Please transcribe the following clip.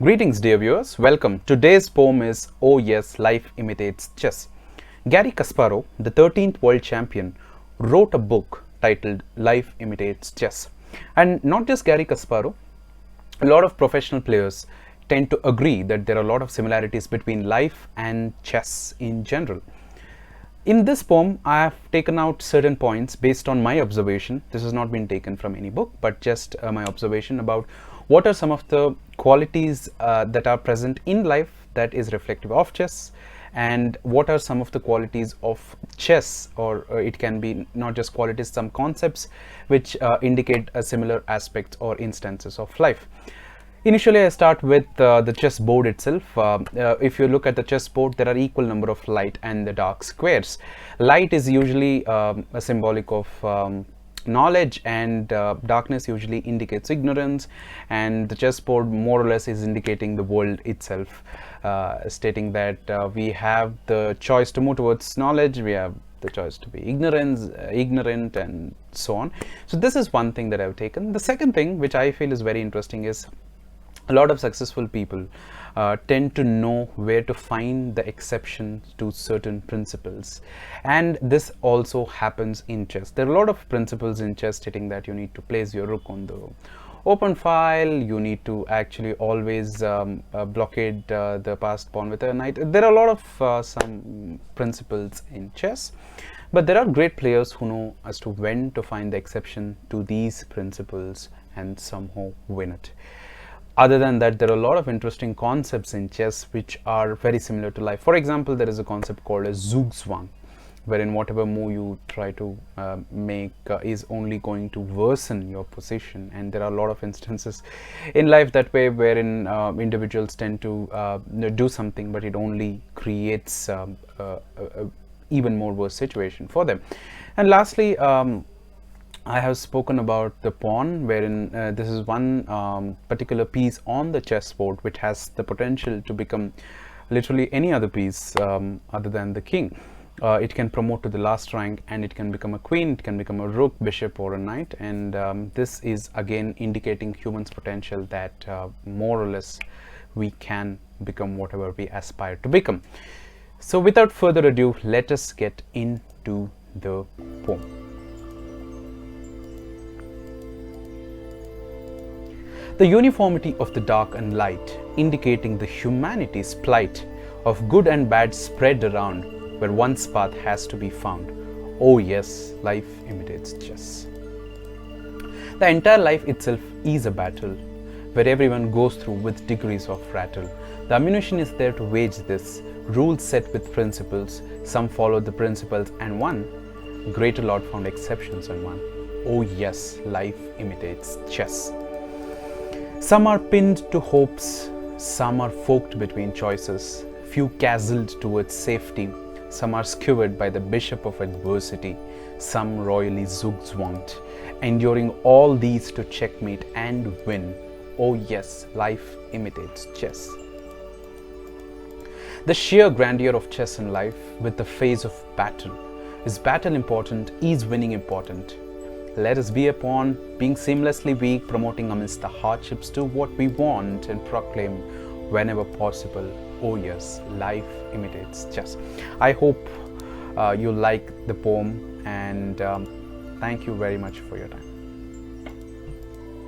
Greetings, dear viewers. Welcome. Today's poem is Oh Yes, Life Imitates Chess. Garry Kasparov, the 13th world champion, wrote a book titled Life Imitates Chess. And not just Garry Kasparov, a lot of professional players tend to agree that there are a lot of similarities between life and chess in general. In this poem, I have taken out certain points based on my observation. This has not been taken from any book, but just my observation about what are some of the qualities that are present in life that is reflective of chess, and what are some of the qualities of chess, or it can be not just qualities, some concepts which indicate a similar aspects or instances of life. Initially, I start with the chessboard itself. If you look at the chessboard, there are equal number of light and the dark squares. Light is usually a symbolic of knowledge, and darkness usually indicates ignorance, and the chessboard more or less is indicating the world itself, stating that we have the choice to move towards knowledge, we have the choice to be ignorant, and so on. So this is one thing that I've taken. The second thing which I feel is very interesting is a lot of successful people tend to know where to find the exceptions to certain principles, and this also happens in chess. There are a lot of principles in chess stating that you need to place your rook on the open file, you need to actually always blockade the passed pawn with a knight. There are a lot of some principles in chess, but there are great players who know as to when to find the exception to these principles and somehow win it. Other than that, there are a lot of interesting concepts in chess which are very similar to life. For example, there is a concept called as Zugzwanged, wherein whatever move you try to make is only going to worsen your position. And there are a lot of instances in life that way, wherein individuals tend to do something, but it only creates a even more worse situation for them. And lastly, I have spoken about the pawn, wherein this is one particular piece on the chessboard which has the potential to become literally any other piece other than the king. It can promote to the last rank, and it can become a queen, it can become a rook, bishop, or a knight. And this is again indicating humans' potential that more or less we can become whatever we aspire to become. So without further ado, let us get into the poem. The uniformity of the dark and light, indicating the humanity's plight of good and bad spread around, where one's path has to be found. Oh yes, life imitates chess. The entire life itself is a battle, where everyone goes through with degrees of rattle. The ammunition is there to wage this, rules set with principles. Some followed the principles, and one greater Lord found exceptions, and one. Oh yes, life imitates chess. Some are pinned to hopes, some are forked between choices, few castled towards safety, some are skewered by the bishop of adversity, some royally zugzwanged, enduring all these to checkmate and win. Oh yes, life imitates chess. The sheer grandeur of chess in life with the phase of battle. Is battle important? Is winning important? Let us be a pawn, being seamlessly weak, promoting amidst the hardships to what we want, and proclaim whenever possible, oh yes, life imitates chess. I hope you like the poem, and thank you very much for your time.